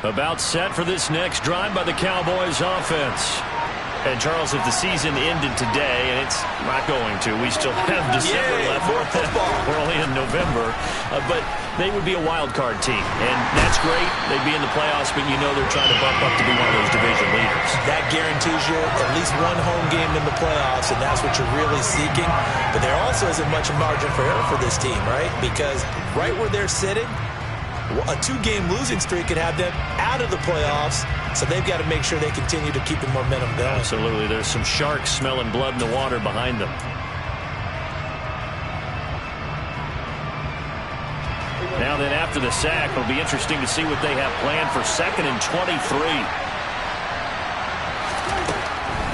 About set for this next drive by the Cowboys offense. And, Charles, if the season ended today, and it's not going to, we still have December left. More football. We're only in November. But they would be a wild card team. And that's great. They'd be in the playoffs, but you know they're trying to bump up to be one of those division leaders. That guarantees you at least one home game in the playoffs, and that's what you're really seeking. But there also isn't much margin for error for this team, right? Because right where they're sitting, a 2-game losing streak could have them out of the playoffs, so they've got to make sure they continue to keep the momentum going. Absolutely. There's some sharks smelling blood in the water behind them. Now then, after the sack, it'll be interesting to see what they have planned for 2nd and 23.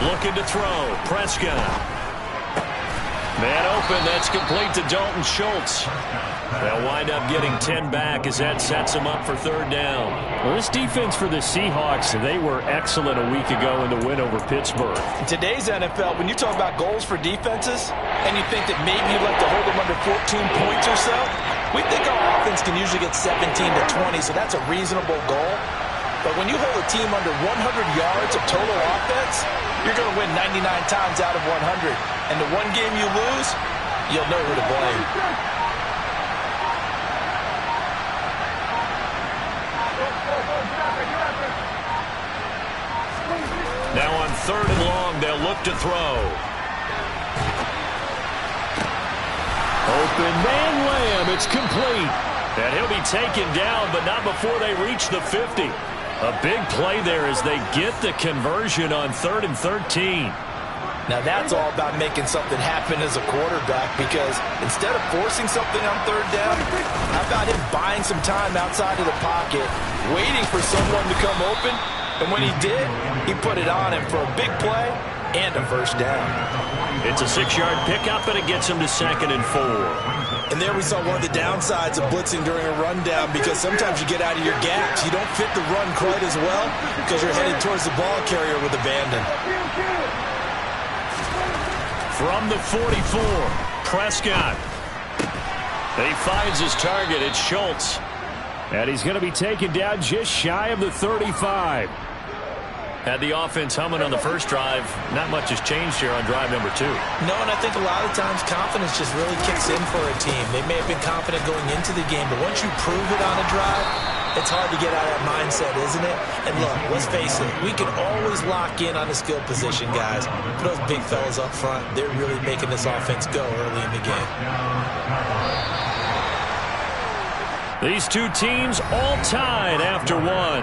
Looking to throw. Prescott. Man open. That's complete to Dalton Schultz. They'll wind up getting 10 back as that sets them up for 3rd down. Well, this defense for the Seahawks, they were excellent a week ago in the win over Pittsburgh. In today's NFL, when you talk about goals for defenses, and you think that maybe you'd like to hold them under 14 points or so, we think our offense can usually get 17 to 20, so that's a reasonable goal. But when you hold a team under 100 yards of total offense, you're going to win 99 times out of 100. And the one game you lose, you'll know who to blame. Now on 3rd and long, they'll look to throw. Open man Lamb, it's complete. And he'll be taken down, but not before they reach the 50. A big play there as they get the conversion on 3rd and 13. Now that's all about making something happen as a quarterback, because instead of forcing something on 3rd down, how about him buying some time outside of the pocket, waiting for someone to come open, and when he did, he put it on him for a big play and a 1st down. It's a 6-yard pickup, and it gets him to 2nd and 4. And there we saw one of the downsides of blitzing during a rundown, because sometimes you get out of your gaps. You don't fit the run quite as well because you're headed towards the ball carrier with abandon. From the 44, Prescott. He finds his target. It's Schultz. And he's going to be taken down just shy of the 35. Had the offense humming on the first drive. Not much has changed here on drive number 2. No, and I think a lot of times confidence just really kicks in for a team. They may have been confident going into the game, but once you prove it on a drive, it's hard to get out of that mindset, isn't it? And look, let's face it, we can always lock in on the skill position, guys. But those big fellas up front, they're really making this offense go early in the game. These two teams all tied after one.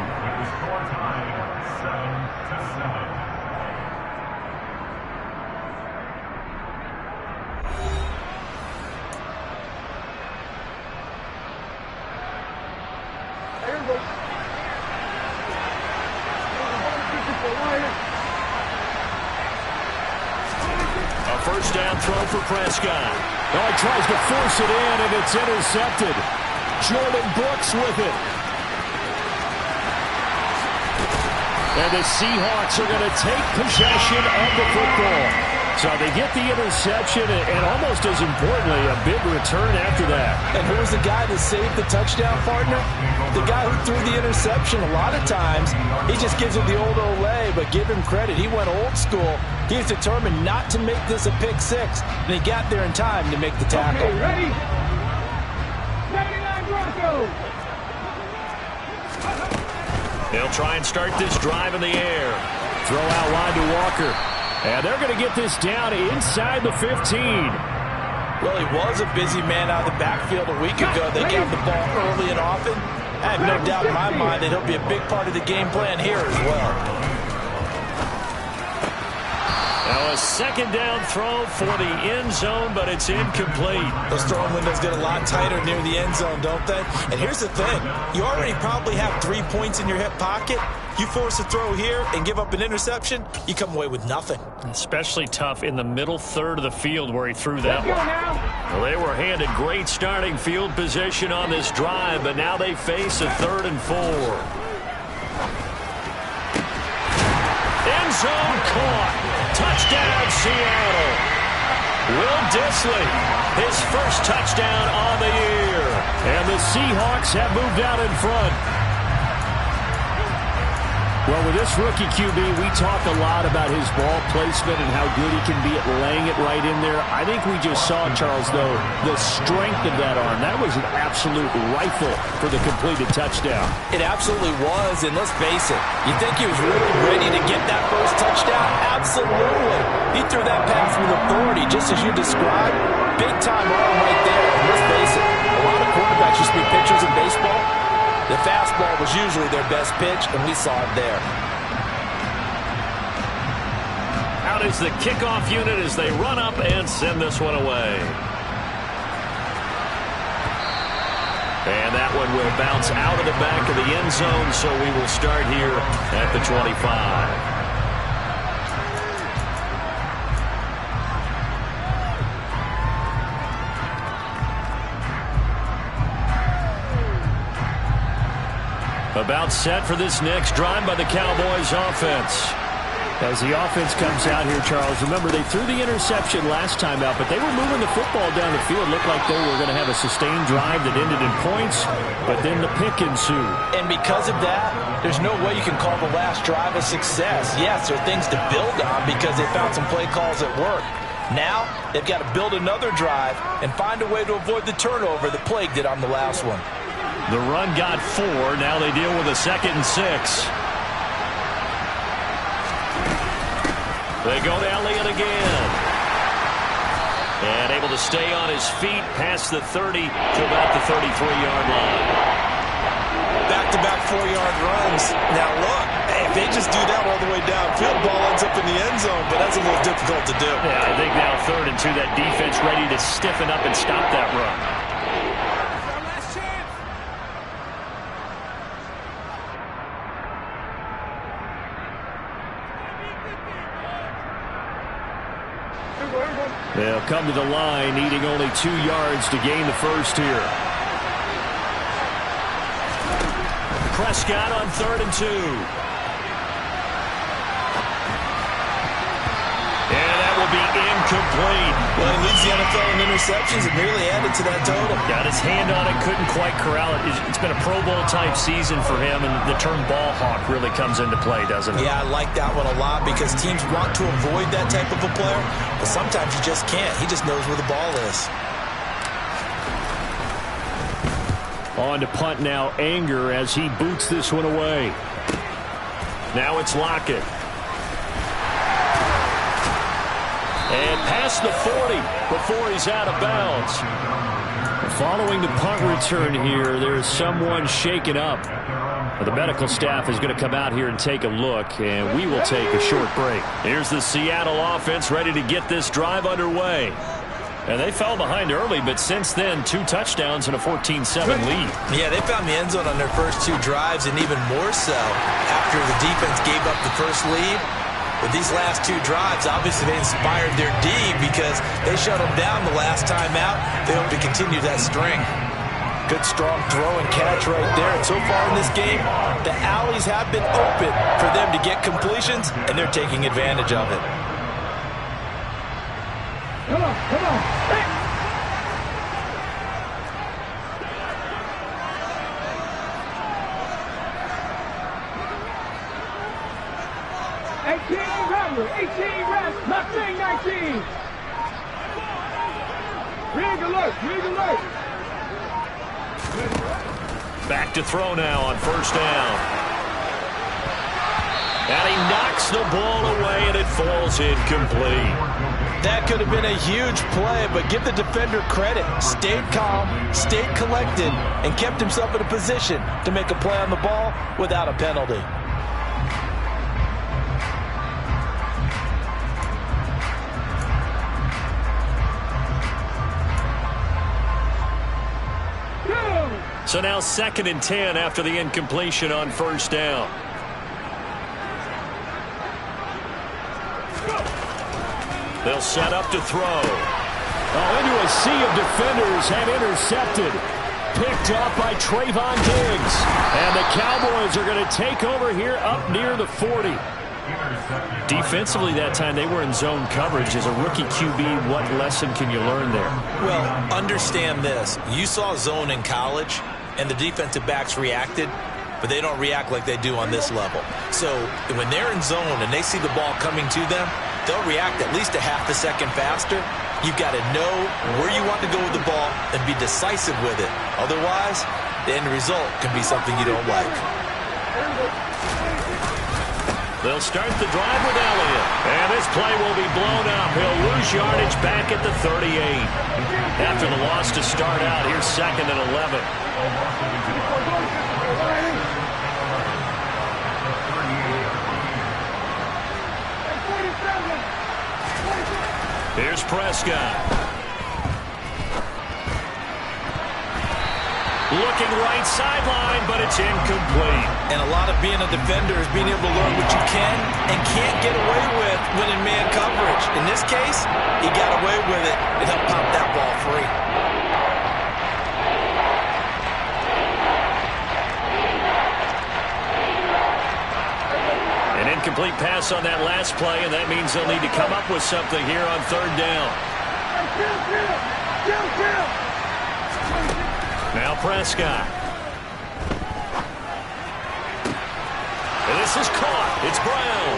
First down throw for Prescott. Oh, he tries to force it in, and it's intercepted. Jordan Brooks with it. And the Seahawks are going to take possession of the football. So they get the interception, and almost as importantly, a big return after that. And who was the guy that saved the touchdown, partner? The guy who threw the interception. A lot of times, he just gives it the old Olay, but give him credit. He went old school. He was determined not to make this a pick 6, and he got there in time to make the tackle. Okay, ready? 79 Broncos. They'll try and start this drive in the air. Throw out wide to Walker. And they're going to get this down inside the 15. Well, he was a busy man out of the backfield a week ago. They gave him the ball early and often. I have no doubt in my mind that he'll be a big part of the game plan here as well. Now a second down throw for the end zone, but it's incomplete. Those throwing windows get a lot tighter near the end zone, don't they? And here's the thing. You already probably have 3 points in your hip pocket. You force a throw here and give up an interception, you come away with nothing. Especially tough in the middle third of the field where he threw that one. Well, they were handed great starting field position on this drive, but now they face a 3rd and 4. End zone caught. Touchdown, Seattle. Will Dissly, his first touchdown on the year. And the Seahawks have moved out in front. Well, with this rookie QB, we talk a lot about his ball placement and how good he can be at laying it right in there. I think we just saw, Charles, though, the strength of that arm. That was an absolute rifle for the completed touchdown. It absolutely was, and let's face it, you think he was really ready to get that first touchdown? Absolutely. He threw that pass with authority, just as you described. Big-time arm right there. And let's face it, a lot of quarterbacks used to be pitchers in baseball. The fastball was usually their best pitch, and we saw it there. Out is the kickoff unit as they run up and send this one away. And that one will bounce out of the back of the end zone, so we will start here at the 25. About set for this next drive by the Cowboys offense. As the offense comes out here, Charles, remember they threw the interception last time out, but they were moving the football down the field. Looked like they were going to have a sustained drive that ended in points, but then the pick ensued. And because of that, there's no way you can call the last drive a success. Yes, there are things to build on because they found some play calls that work. Now, they've got to build another drive and find a way to avoid the turnover that plagued it on the last one. The run got 4. Now they deal with a 2nd and 6. They go to Elliott again. And able to stay on his feet past the 30 to about the 33-yard line. Back-to-back 4-yard runs. Now look, if they just do that all the way downfield, ball ends up in the end zone, but that's a little difficult to do. Yeah, I think now 3rd and 2, that defense ready to stiffen up and stop that run. They'll come to the line, needing only 2 yards to gain the first here. Prescott on 3rd and 2. And that will be incomplete. Well, he leads the NFL in interceptions and nearly added to that total. Got his hand on it, couldn't quite corral it. It's been a Pro Bowl-type season for him, and the term ball hawk really comes into play, doesn't it? Yeah, I like that one a lot because teams want to avoid that type of a player, but sometimes you just can't. He just knows where the ball is. On to punt now, Anger as he boots this one away. Now it's Lockett. And past the 40 before he's out of bounds. Following the punt return here, there's someone shaken up. The medical staff is going to come out here and take a look, and we will take a short break. Here's the Seattle offense ready to get this drive underway. And they fell behind early, but since then, 2 touchdowns and a 14-7 lead. Yeah, they found the end zone on their first 2 drives, and even more so after the defense gave up the first lead. With these last 2 drives, obviously they inspired their D because they shut them down the last time out. They hope to continue that string. Good, strong throw and catch right there. And so far in this game, the alleys have been open for them to get completions, and they're taking advantage of it. Come on, come on. Hey. Not saying 19. Rig alert, rig alert. Back to throw now on 1st down. And he knocks the ball away, and it falls incomplete. That could have been a huge play, but give the defender credit. Stayed calm, stayed collected, and kept himself in a position to make a play on the ball without a penalty. So now 2nd and 10 after the incompletion on 1st down. They'll set up to throw. Into a sea of defenders and intercepted. Picked up by Trayvon Diggs. And the Cowboys are going to take over here up near the 40. Defensively that time, they were in zone coverage. As a rookie QB, what lesson can you learn there? Well, understand this. You saw zone in college, and the defensive backs reacted. but they don't react like they do on this level. So when they're in zone and they see the ball coming to them, they'll react at least a half a second faster. You've got to know where you want to go with the ball and be decisive with it. Otherwise, the end result can be something you don't like. They'll start the drive with Elliott. And this play will be blown up. He'll lose yardage back at the 38. After the loss to start out, here's 2nd and 11. Here's Prescott. Looking right sideline, but it's incomplete. And a lot of being a defender is being able to learn what you can and can't get away with when in man coverage. In this case, he got away with it and helped pop that ball free. An incomplete pass on that last play, and that means they'll need to come up with something here on 3rd down. Now Prescott. And this is caught. It's Brown.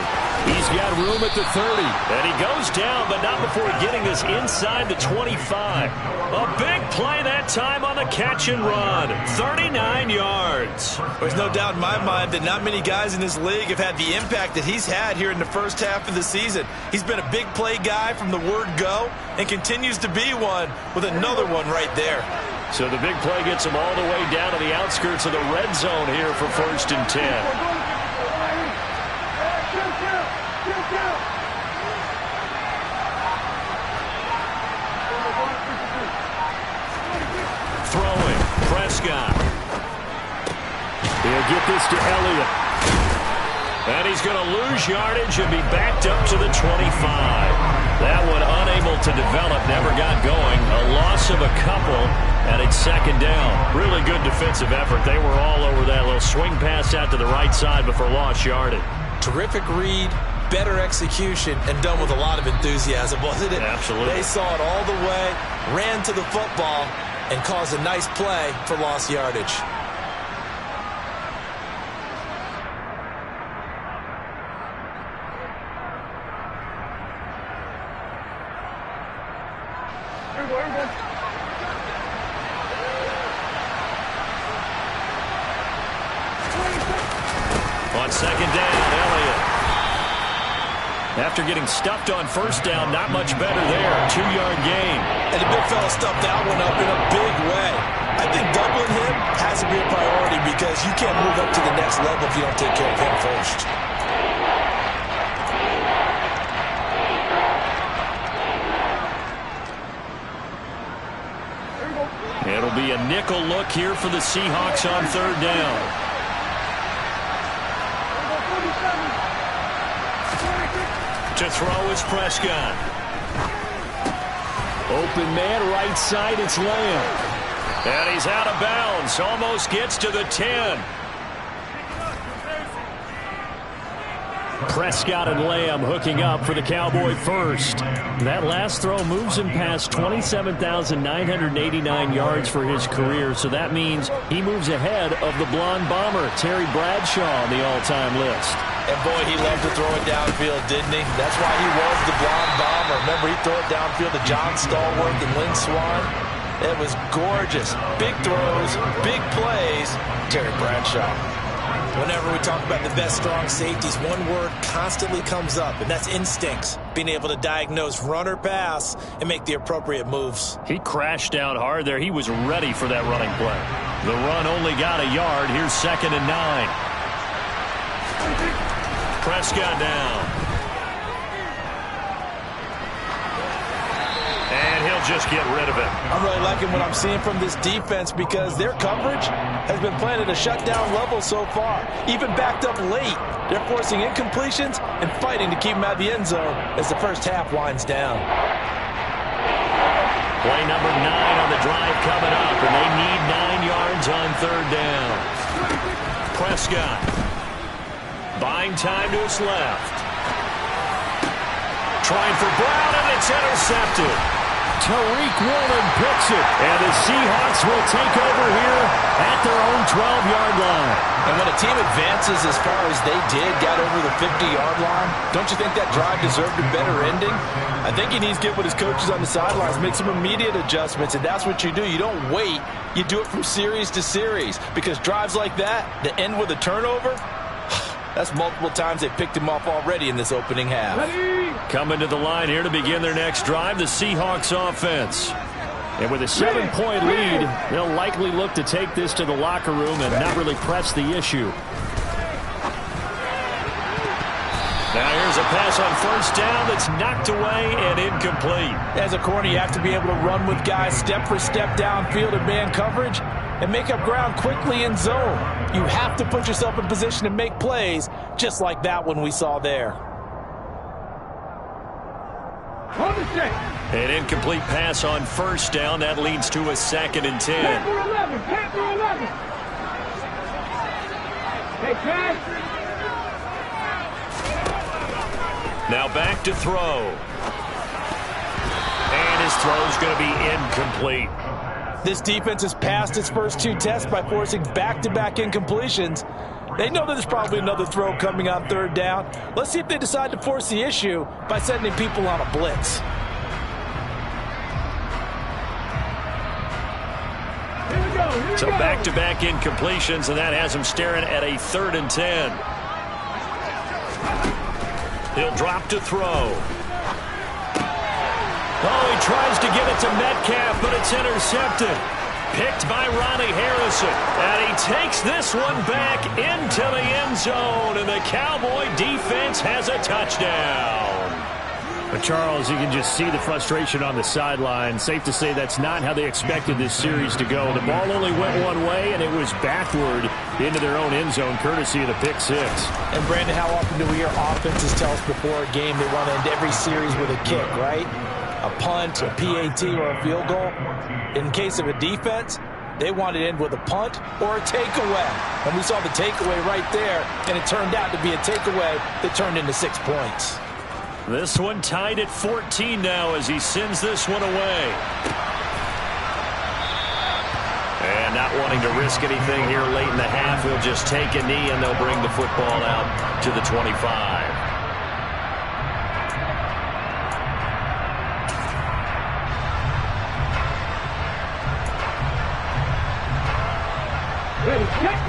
He's got room at the 30. And he goes down, but not before getting us inside the 25. A big play that time on the catch and run. 39 yards. There's no doubt in my mind that not many guys in this league have had the impact that he's had here in the first half of the season. He's been a big play guy from the word go and continues to be one with another one right there. So the big play gets him all the way down to the outskirts of the red zone here for 1st and 10. Throwing, Prescott. He'll get this to Elliott. And he's going to lose yardage and be backed up to the 25. That one unable to develop, never got going. A loss of a couple, and it's 2nd down. Really good defensive effort. They were all over that little swing pass out to the right side before lost yardage. Terrific read, better execution, and done with a lot of enthusiasm, wasn't it? Absolutely. They saw it all the way, ran to the football, and caused a nice play for lost yardage. On 2nd down, Elliott. After getting stuffed on 1st down, not much better there. 2-yard gain. And the big fella stuffed that one up in a big way. I think doubling him has to be a priority because you can't move up to the next level if you don't take care of him first. It'll be a nickel look here for the Seahawks on 3rd down. To throw is Prescott. Open man, right side, it's Lamb. And he's out of bounds. Almost gets to the 10. Prescott and Lamb hooking up for the Cowboy first. That last throw moves him past 27,989 yards for his career, so that means he moves ahead of the blonde bomber, Terry Bradshaw, on the all-time list. And boy, he loved to throw it downfield, didn't he? That's why he was the blonde bomber. Remember, he threw it downfield to John Stallworth and Lynn Swann. It was gorgeous. Big throws, big plays. Terry Bradshaw. Whenever we talk about the best strong safeties, one word constantly comes up, and that's instincts. Being able to diagnose run or pass and make the appropriate moves. He crashed down hard there. He was ready for that running play. The run only got a yard. Here's 2nd and 9. Prescott down. And he'll just get rid of it. I'm really liking what I'm seeing from this defense because their coverage has been playing at a shutdown level so far. Even backed up late, they're forcing incompletions and fighting to keep them out of the end zone as the first half winds down. Play number 9 on the drive coming up, and they need 9 yards on 3rd down. Prescott buying time to his left. Trying for Brown, and it's intercepted. Tariq Woolen picks it. And the Seahawks will take over here at their own 12-yard line. And when a team advances as far as they did, got over the 50-yard line, don't you think that drive deserved a better ending? I think he needs to get with his coaches on the sidelines, make some immediate adjustments, and that's what you do. You don't wait. You do it from series to series, because drives like that end with a turnover, that's multiple times they picked him off already in this opening half. Coming to the line here to begin their next drive, the Seahawks offense. And with a 7-point lead, they'll likely look to take this to the locker room and not really press the issue. Now here's a pass on first down that's knocked away and incomplete. As a corner, you have to be able to run with guys step for step downfield in man coverage and make up ground quickly in zone. You have to put yourself in position to make plays, just like that one we saw there. An incomplete pass on first down. That leads to a 2nd and 10. Now back to throw. And his throw's going to be incomplete. This defense has passed its first 2 tests by forcing back-to-back incompletions. They know that there's probably another throw coming on 3rd down. Let's see if they decide to force the issue by sending people on a blitz. So back-to-back incompletions, and that has him staring at a 3rd and 10. He'll drop to throw. Oh, he tries to get it to Metcalf, but it's intercepted. Picked by Ronnie Harrison. And he takes this one back into the end zone, and the Cowboy defense has a touchdown. But Charles, you can just see the frustration on the sideline. Safe to say that's not how they expected this series to go. The ball only went one way, and it was backward into their own end zone, courtesy of the pick 6. And Brandon, how often do we hear offenses tell us before a game they want to end every series with a kick, right? A punt, a PAT, or a field goal. In case of a defense, they want to end with a punt or a takeaway. And we saw the takeaway right there, and it turned out to be a takeaway that turned into 6 points. This one tied at 14 now as he sends this one away. And not wanting to risk anything here late in the half, he'll just take a knee, and they'll bring the football out to the 25.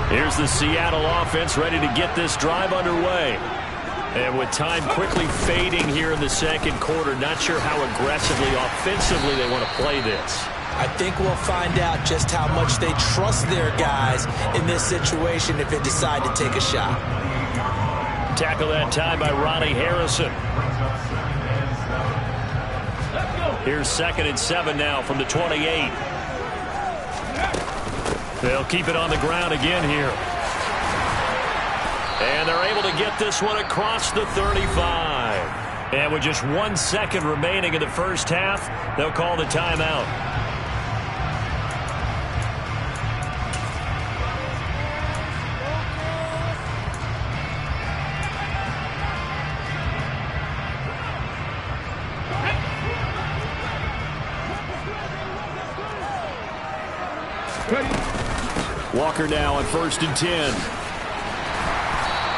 Here's the Seattle offense ready to get this drive underway. And with time quickly fading here in the 2nd quarter, not sure how aggressively, offensively they want to play this. I think we'll find out just how much they trust their guys in this situation if they decide to take a shot. Tackle that time by Ronnie Harrison. Here's 2nd and 7 now from the 28. They'll keep it on the ground again here. And they're able to get this one across the 35. And with just 1 second remaining in the first half, they'll call the timeout. Walker now on 1st and 10.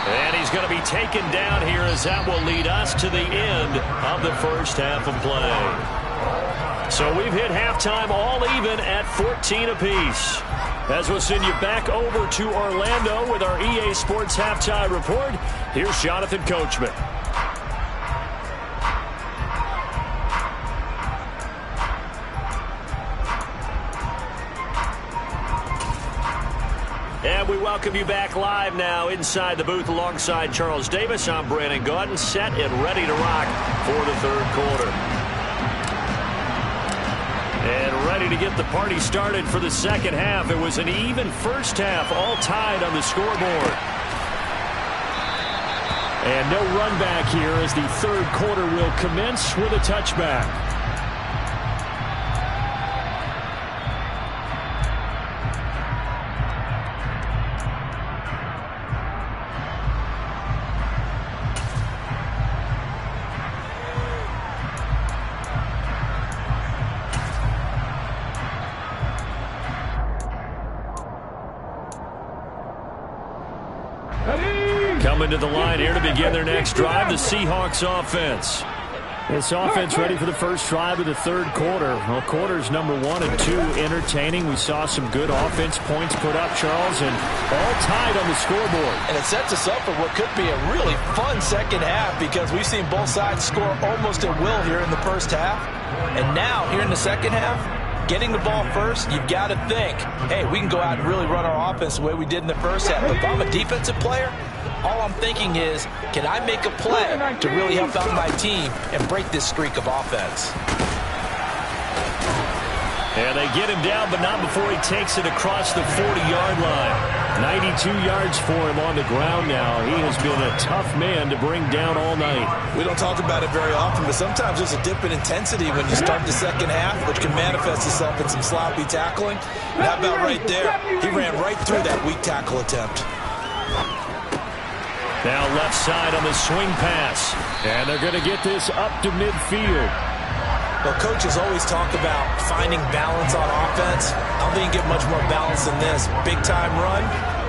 And he's going to be taken down here as that will lead us to the end of the first half of play. So we've hit halftime all even at 14 apiece. As we'll send you back over to Orlando with our EA Sports Halftime Report, here's Jonathan Coachman. And we welcome you back live now inside the booth alongside Charles Davis. I'm Brandon Gaudin, set and ready to rock for the 3rd quarter. And ready to get the party started for the 2nd half. It was an even first half, all tied on the scoreboard. And no run back here as the 3rd quarter will commence with a touchback. Coming to the line here to begin their next drive, the Seahawks offense. This offense ready for the first drive of the third quarter. Well, quarters number 1 and 2 entertaining. We saw some good offense points put up, Charles, and all tied on the scoreboard. And it sets us up for what could be a really fun second half because we've seen both sides score almost at will here in the first half. And now, here in the second half, getting the ball first, you've got to think, hey, we can go out and really run our offense the way we did in the first half. But if I'm a defensive player, all I'm thinking is, can I make a play to really help out my team and break this streak of offense? And they get him down, but not before he takes it across the 40-yard line. 92 yards for him on the ground now. He has been a tough man to bring down all night. We don't talk about it very often, but sometimes there's a dip in intensity when you start the second half, which can manifest itself in some sloppy tackling. And how about right there? He ran right through that weak tackle attempt. Now left side on the swing pass. And they're going to get this up to midfield. Well, coaches always talk about finding balance on offense. I don't think you get much more balance than this. Big-time run,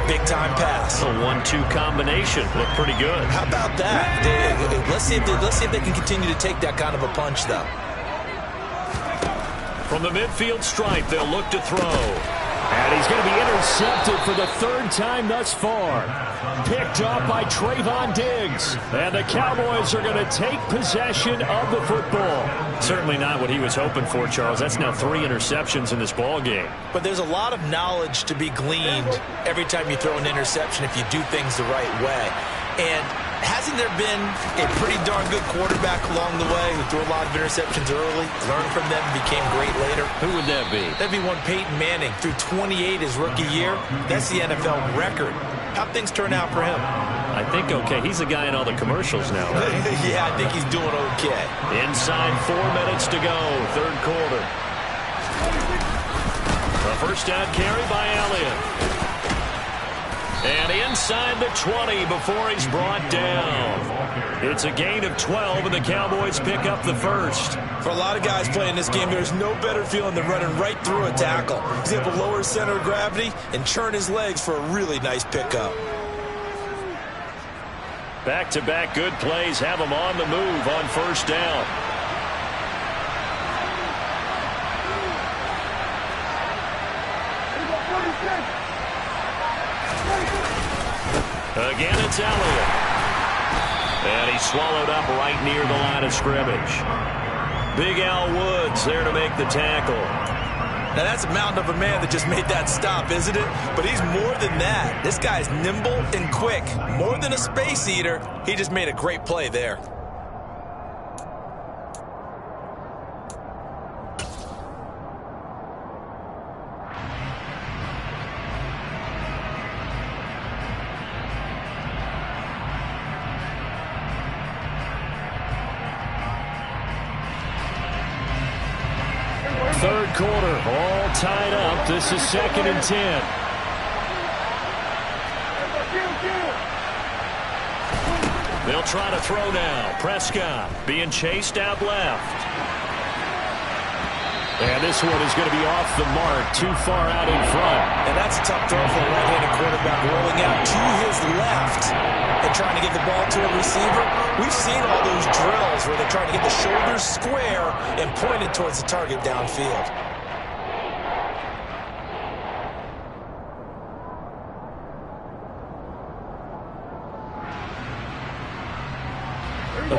big-time pass. A 1-2 combination. Looked pretty good. How about that? Let's see if they can continue to take that kind of a punch, though. From the midfield stripe, they'll look to throw. And he's going to be intercepted for the third time thus far. Picked up by Trayvon Diggs. And the Cowboys are going to take possession of the football. Certainly not what he was hoping for, Charles. That's now 3 interceptions in this ball game. But there's a lot of knowledge to be gleaned every time you throw an interception if you do things the right way. And hasn't there been a pretty darn good quarterback along the way who threw a lot of interceptions early, learned from them, became great later? Who would that be? That'd be one Peyton Manning. Threw 28 his rookie year. That's the NFL record. How'd things turn out for him? I think okay. He's the guy in all the commercials now, right? Yeah, I think he's doing okay. Inside 4 minutes to go, third quarter. A first down carry by Elliott. And inside the 20 before he's brought down. It's a gain of 12, and the Cowboys pick up the first. For a lot of guys playing this game, there's no better feeling than running right through a tackle. He's able to lower his center of gravity and churn his legs for a really nice pickup. Back-to-back good plays have him on the move on first down. Again, it's Elliott. And he's swallowed up right near the line of scrimmage. Big Al Woods there to make the tackle. Now, that's a mountain of a man that just made that stop, isn't it? But he's more than that. This guy's nimble and quick. More than a space eater, he just made a great play there. Third quarter, all tied up. This is 2nd and 10. They'll try to throw now. Prescott being chased out left. And this one is going to be off the mark, too far out in front. And that's a tough throw for a right-handed quarterback, rolling out to his left and trying to get the ball to a receiver. We've seen all those drills where they're trying to get the shoulders square and point it towards the target downfield.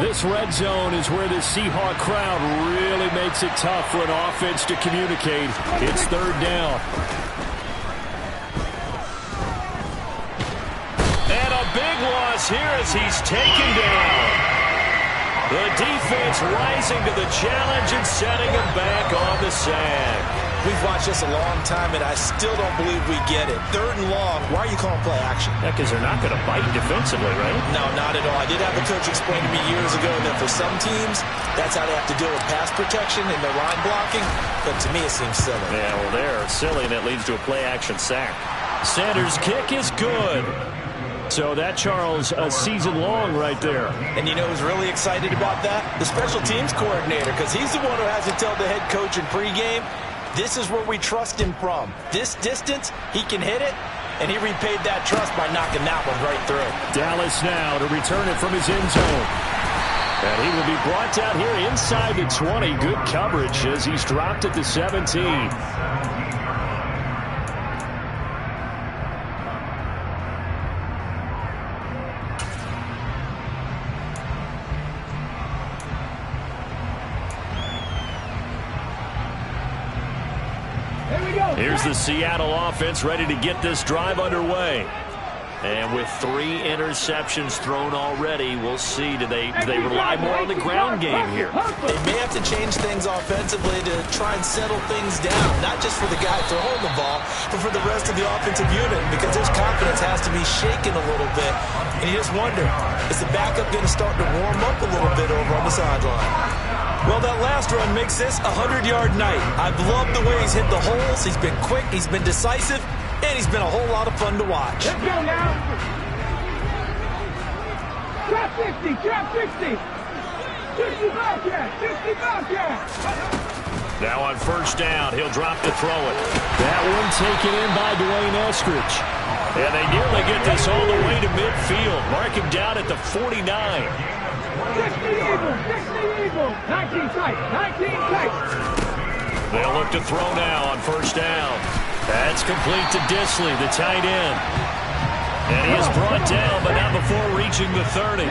This red zone is where the Seahawk crowd really makes it tough for an offense to communicate. It's third down. And a big loss here as he's taken down. The defense rising to the challenge and setting him back on the sack. We've watched this a long time, and I still don't believe we get it. 3rd and long, why are you calling play action? Yeah, because they're not going to bite defensively, right? No, not at all. I did have a coach explain to me years ago that for some teams, that's how they have to deal with pass protection and their line blocking. But to me, it seems silly. Yeah, well, they're silly, and it leads to a play-action sack. Sanders' kick is good. So that, Charles, a season long right there. And you know who's really excited about that? The special teams coordinator, because he's the one who has to tell the head coach in pregame, this is where we trust him from. This distance, he can hit it. and he repaid that trust by knocking that one right through. Dallas now to return it from his end zone. And he will be brought down here inside the 20. Good coverage as he's dropped at the 17. Here's the Seattle offense ready to get this drive underway. And with 3 interceptions thrown already, we'll see. Do they rely more on the ground game here? They may have to change things offensively to try and settle things down, not just for the guy throwing the ball, but for the rest of the offensive unit, because his confidence has to be shaken a little bit. And you just wonder, is the backup going to start to warm up a little bit over on the sideline? Well, that last run makes this a 100-yard night. I've loved the way he's hit the holes. He's been quick, he's been decisive, and he's been a whole lot of fun to watch. Let's go now. Trap 60, trap 60. 60 Bobcat, 60 Bobcat. Now on first down, he'll drop to throw it. That one taken in by Dwayne Eskridge. And they nearly get this all the way to midfield. Mark him down at the 49. 60 Eagle, 19 tight, 19 tight. They'll look to throw now on first down. That's complete to Disley, the tight end. And he is brought down, but not before reaching the 30.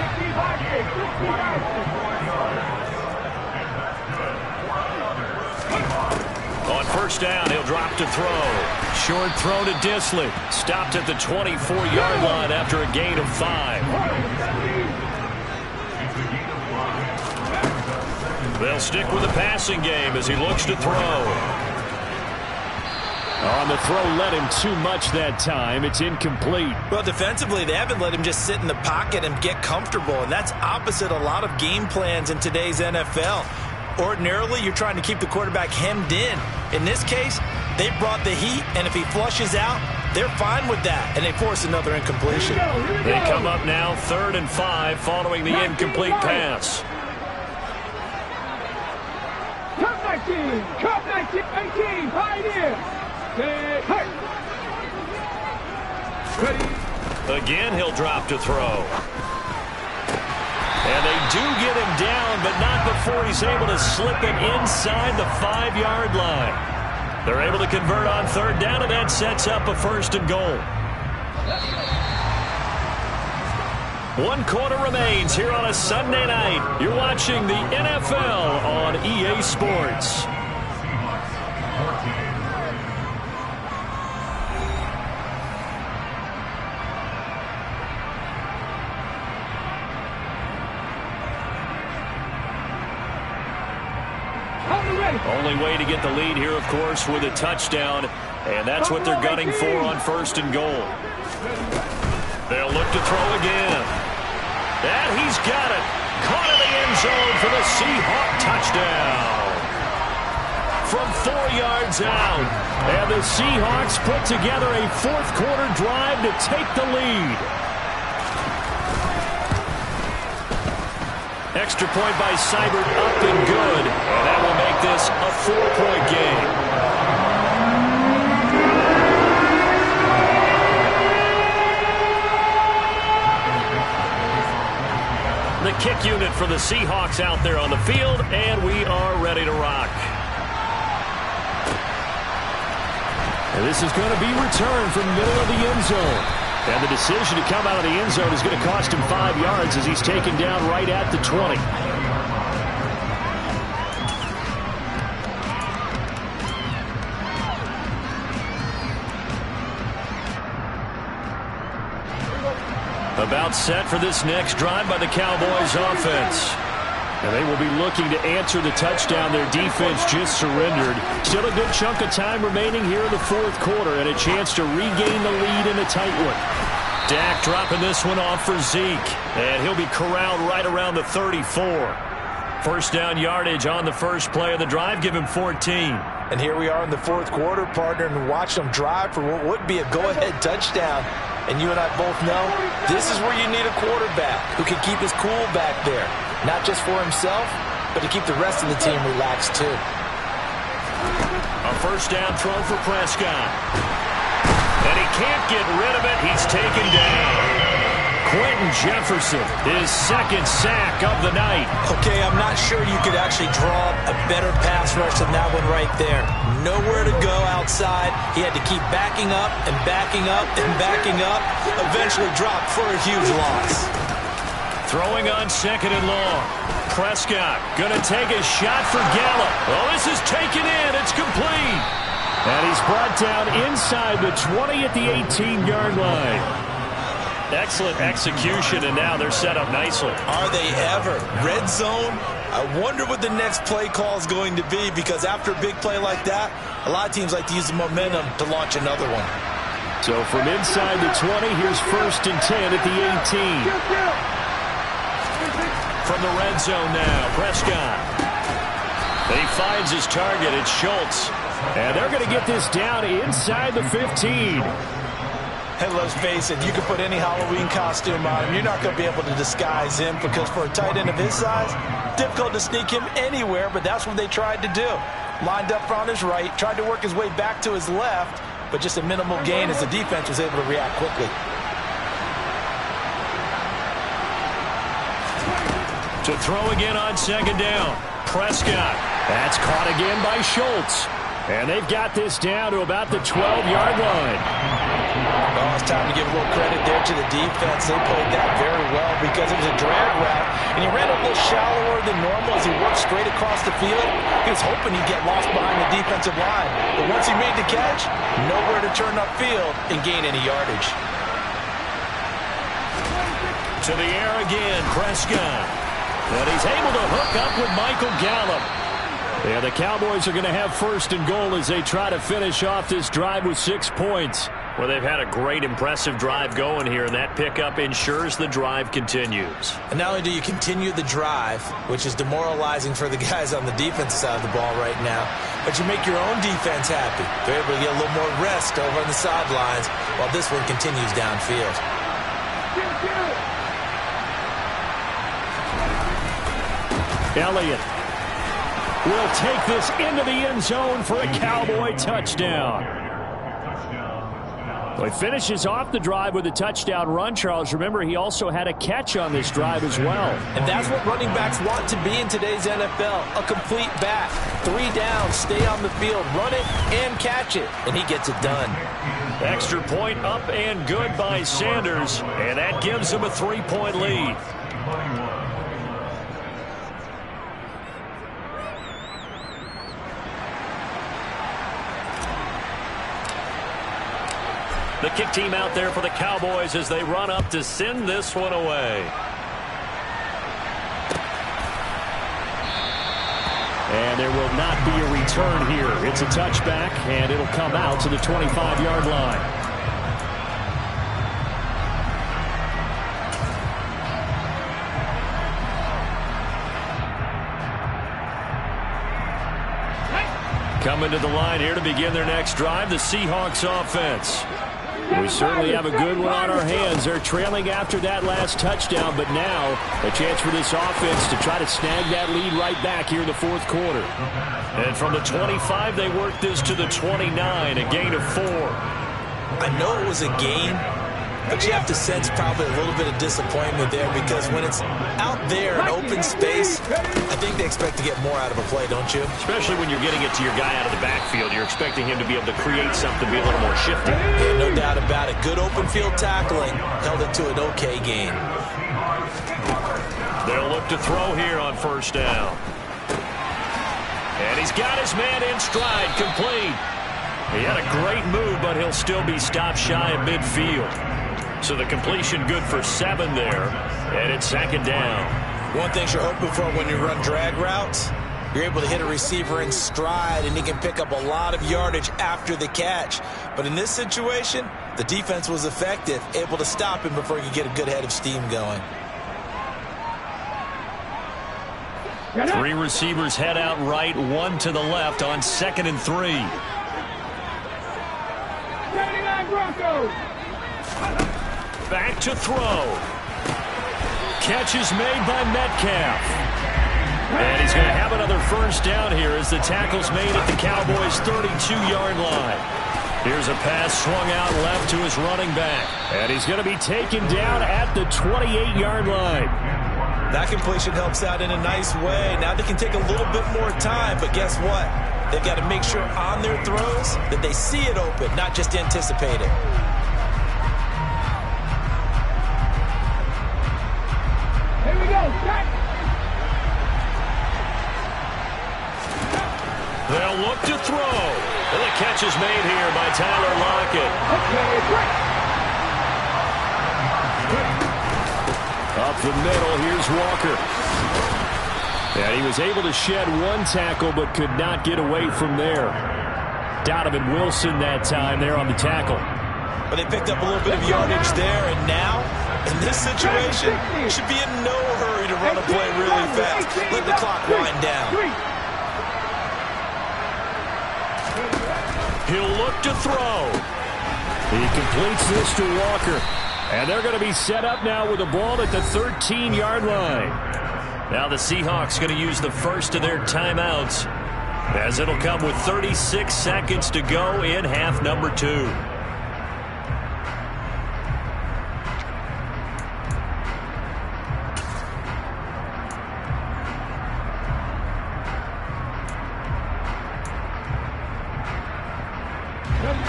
On first down, he'll drop to throw. Short throw to Disley. Stopped at the 24-yard line after a gain of 5. They'll stick with the passing game as he looks to throw. On the throw, let him too much that time. It's incomplete. Well, defensively, they haven't let him just sit in the pocket and get comfortable, and that's opposite a lot of game plans in today's NFL. Ordinarily, you're trying to keep the quarterback hemmed in. In this case, they brought the heat, and if he flushes out, they're fine with that, and they force another incompletion. They come up now 3rd and 5 following the incomplete pass. Cup 19, Cup 19, 18, Pioneer. Hey. Ready. Again, he'll drop to throw. And they do get him down, but not before he's able to slip it inside the 5-yard line. They're able to convert on 3rd down, and that sets up a 1st and goal. 1 quarter remains here on a Sunday night. You're watching the NFL on EA Sports. Only way to get the lead here, of course, with a touchdown, and that's what they're gunning for on 1st and goal. They'll look to throw again. And he's got it. Caught in the end zone for the Seahawk touchdown. From 4 yards out. And the Seahawks put together a 4th quarter drive to take the lead. Extra point by Seibert, up and good. And that will make this a 4-point game. The kick unit for the Seahawks out there on the field, and we are ready to rock. And this is going to be returned from the middle of the end zone. And the decision to come out of the end zone is going to cost him 5 yards as he's taken down right at the 20. About set for this next drive by the Cowboys offense. And they will be looking to answer the touchdown their defense just surrendered. Still a good chunk of time remaining here in the 4th quarter and a chance to regain the lead in a tight one. Dak dropping this one off for Zeke. And he'll be corralled right around the 34. 1st down yardage on the first play of the drive. Give him 14. And here we are in the 4th quarter, partner, and watch them drive for what would be a go-ahead touchdown. And you and I both know this is where you need a quarterback who can keep his cool back there. Not just for himself, but to keep the rest of the team relaxed too. A 1st down throw for Prescott. And he can't get rid of it. He's taken down. Quentin Jefferson, his second sack of the night. Okay, I'm not sure you could actually draw a better pass rush than that one right there. Nowhere to go outside. He had to keep backing up and backing up and backing up. Eventually dropped for a huge loss. Throwing on second and long. Prescott going to take a shot for Gallup. Oh, this is taken in. It's complete. And he's brought down inside the 20 at the 18-yard line. Excellent execution, and now they're set up nicely. Are they ever? Red zone? I wonder what the next play call is going to be, because after a big play like that, a lot of teams like to use the momentum to launch another one. So from inside the 20, here's 1st and 10 at the 18. From the red zone now, Prescott. And he finds his target. It's Schultz. And they're going to get this down inside the 15. And let's face it, you can put any Halloween costume on him. You're not going to be able to disguise him, because for a tight end of his size, difficult to sneak him anywhere, but that's what they tried to do. Lined up on his right, tried to work his way back to his left, but just a minimal gain as the defense was able to react quickly. To throw again on second down. Prescott. That's caught again by Schultz. And they've got this down to about the 12-yard line. Well, it's time to give a little credit there to the defense. They played that very well, because it was a drag route, and he ran a little shallower than normal as he worked straight across the field. He was hoping he'd get lost behind the defensive line. But once he made the catch, nowhere to turn upfield and gain any yardage. To the air again, Prescott. And he's able to hook up with Michael Gallup. Yeah, the Cowboys are going to have 1st and goal as they try to finish off this drive with 6 points. Well, they've had a great, impressive drive going here, and that pickup ensures the drive continues. And not only do you continue the drive, which is demoralizing for the guys on the defensive side of the ball right now, but you make your own defense happy. They're able to get a little more rest over on the sidelines while this one continues downfield. Elliott will take this into the end zone for a Cowboy touchdown. Well, he finishes off the drive with a touchdown run, Charles. Remember, he also had a catch on this drive as well. And that's what running backs want to be in today's NFL, a complete back. 3 downs, stay on the field, run it, and catch it. And he gets it done. Extra point up and good by Sanders, and that gives him a 3-point lead. The kick team out there for the Cowboys as they run up to send this one away. And there will not be a return here. It's a touchback, and it'll come out to the 25-yard line. Coming to the line here to begin their next drive, the Seahawks offense. We certainly have a good one on our hands. They're trailing after that last touchdown, but now a chance for this offense to try to snag that lead right back here in the 4th quarter. And from the 25, they work this to the 29, a gain of 4. I know it was a gain, but you have to sense probably a little bit of disappointment there, because when it's out there in open space, I think they expect to get more out of a play, don't you? Especially when you're getting it to your guy out of the backfield. You're expecting him to be able to create something, be a little more shifty. Yeah, no doubt about it. Good open field tackling held it to an okay gain. They'll look to throw here on 1st down. And he's got his man in stride, complete. He had a great move, but he'll still be stopped shy of midfield. So the completion good for 7 there, and it's 2nd down. One thing you're hoping for when you run drag routes, you're able to hit a receiver in stride, and he can pick up a lot of yardage after the catch. But in this situation, the defense was effective, able to stop him before he could get a good head of steam going. 3 receivers head out right, 1 to the left on 2nd and 3. 79 Broncos. Back to throw. Catch is made by Metcalf. And he's going to have another 1st down here as the tackle's made at the Cowboys' 32-yard line. Here's a pass swung out left to his running back. And he's going to be taken down at the 28-yard line. That completion helps out in a nice way. Now they can take a little bit more time, but guess what? They've got to make sure on their throws that they see it open, not just anticipate it. Here we go. Check. They'll look to throw. And the catch is made here by Tyler Lockett. Okay, quick. Up the middle, here's Walker. And he was able to shed one tackle but could not get away from there. Donovan Wilson that time there on the tackle. But they picked up a little bit of yardage there, and now, in this situation, should be in no hurry to run a play really fast. Let the clock wind down. He'll look to throw. He completes this to Walker. And they're going to be set up now with the ball at the 13-yard line. Now the Seahawks going to use the first of their timeouts, as it'll come with 36 seconds to go in half number 2.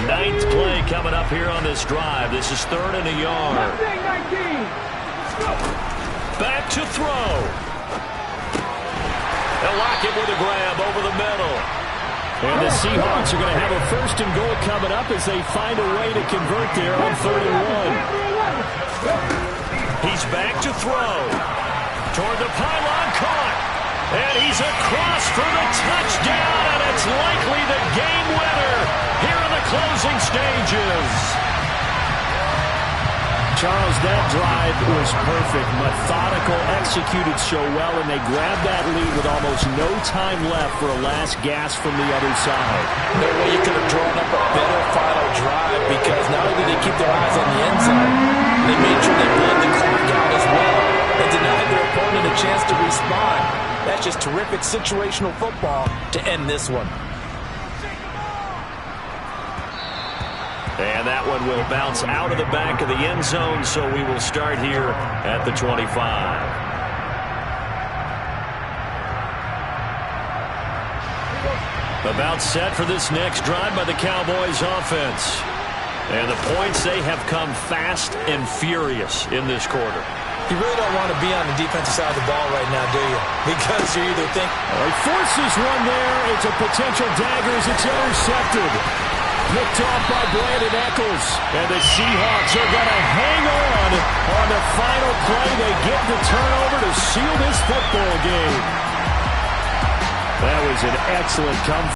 Ninth play coming up here on this drive. This is 3rd and a yard. Back to throw. They'll lock it with a grab over the middle. And the Seahawks are going to have a 1st and goal coming up as they find a way to convert there on 3rd and 1. He's back to throw. Toward the pylon, caught. And he's across for the touchdown, and it's likely the game winner here in the closing stages. Charles, that drive was perfect. Methodical, executed so well, and they grabbed that lead with almost no time left for a last gasp from the other side. No way you could have drawn up a better final drive, because not only did they keep their eyes on the end zone, they made sure they bled the clock out as well and denied their opponent a chance to respond. That's just terrific situational football to end this one. And that one will bounce out of the back of the end zone, so we will start here at the 25. About set for this next drive by the Cowboys offense. And the points, they have come fast and furious in this quarter. You really don't want to be on the defensive side of the ball right now, do you? Because you either think... He forces one there. It's a potential dagger as it's intercepted. Picked off by Brandon Eccles. And the Seahawks are going to hang on the final play. They get the turnover to seal this football game. That was an excellent comeback.